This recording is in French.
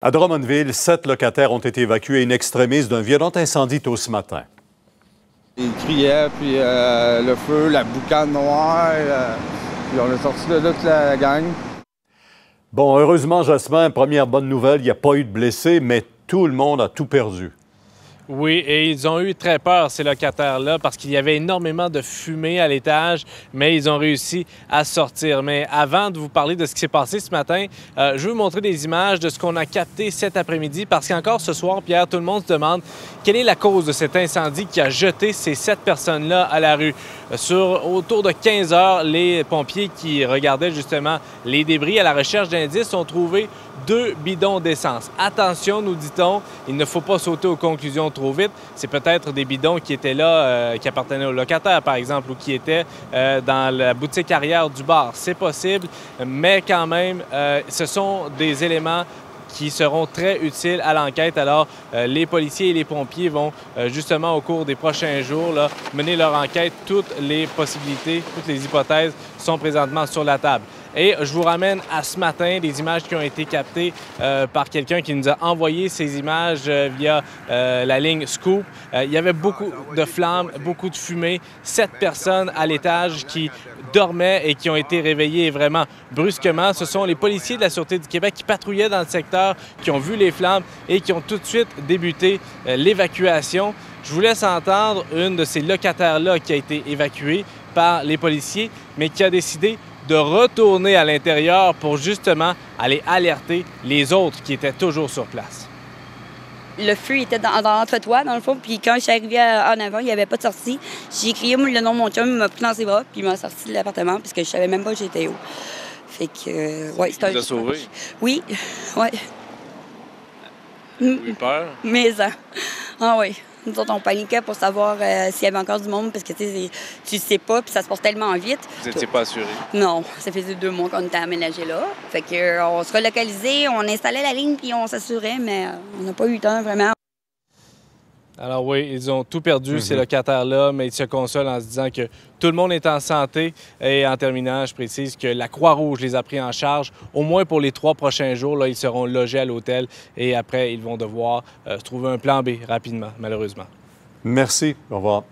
À Drummondville, 7 locataires ont été évacués in extremis d'un violent incendie tôt ce matin. Ils criaient, puis le feu, la boucane noire, puis on est sorti de là toute la gang. Bon, heureusement, Jasmin, première bonne nouvelle, il n'y a pas eu de blessés, mais tout le monde a tout perdu. Oui, et ils ont eu très peur, ces locataires-là, parce qu'il y avait énormément de fumée à l'étage, mais ils ont réussi à sortir. Mais avant de vous parler de ce qui s'est passé ce matin, je veux vous montrer des images de ce qu'on a capté cet après-midi, parce qu'encore ce soir, Pierre, tout le monde se demande quelle est la cause de cet incendie qui a jeté ces 7 personnes-là à la rue. Autour de 15 heures, les pompiers qui regardaient justement les débris à la recherche d'indices ont trouvé 2 bidons d'essence. Attention, nous dit-on, il ne faut pas sauter aux conclusions trop vite. C'est peut-être des bidons qui étaient là, qui appartenaient aux locataires, par exemple, ou qui étaient dans la boutique arrière du bar. C'est possible, mais quand même, ce sont des éléments qui seront très utiles à l'enquête. Alors, les policiers et les pompiers vont justement au cours des prochains jours là, mener leur enquête. Toutes les possibilités, toutes les hypothèses sont présentement sur la table. Et je vous ramène à ce matin des images qui ont été captées par quelqu'un qui nous a envoyé ces images via la ligne Scoop. Il y avait beaucoup de flammes, beaucoup de fumée, 7 personnes à l'étage qui dormaient et qui ont été réveillées vraiment brusquement. Ce sont les policiers de la Sûreté du Québec qui patrouillaient dans le secteur, qui ont vu les flammes et qui ont tout de suite débuté l'évacuation. Je vous laisse entendre une de ces locataires-là qui a été évacuée par les policiers, mais qui a décidé de retourner à l'intérieur pour justement aller alerter les autres qui étaient toujours sur place. Le feu était dans l'entretoit, dans le fond, puis quand je suis arrivée en avant, il n'y avait pas de sortie. J'ai crié le nom de mon chum, il m'a pris dans ses bras, puis il m'a sorti de l'appartement, parce que je savais même pas que j'étais où. Fait que, ouais, c'était un... Tu l'as sauvé? Oui, ouais. Vous avez eu peur? Mais ça. Ah oui. Nous autres, on paniquait pour savoir s'il y avait encore du monde, parce que tu sais pas, puis ça se passe tellement vite. Vous n'étiez pas assuré? Non, ça faisait 2 mois qu'on était aménagé là. Fait que, on se relocalisait, on installait la ligne, puis on s'assurait, mais on n'a pas eu le temps vraiment. Alors oui, ils ont tout perdu, ces locataires-là, mais ils se consolent en se disant que tout le monde est en santé. Et en terminant, je précise que la Croix-Rouge les a pris en charge. Au moins pour les 3 prochains jours, là, ils seront logés à l'hôtel et après, ils vont devoir trouver un plan B rapidement, malheureusement. Merci. Au revoir.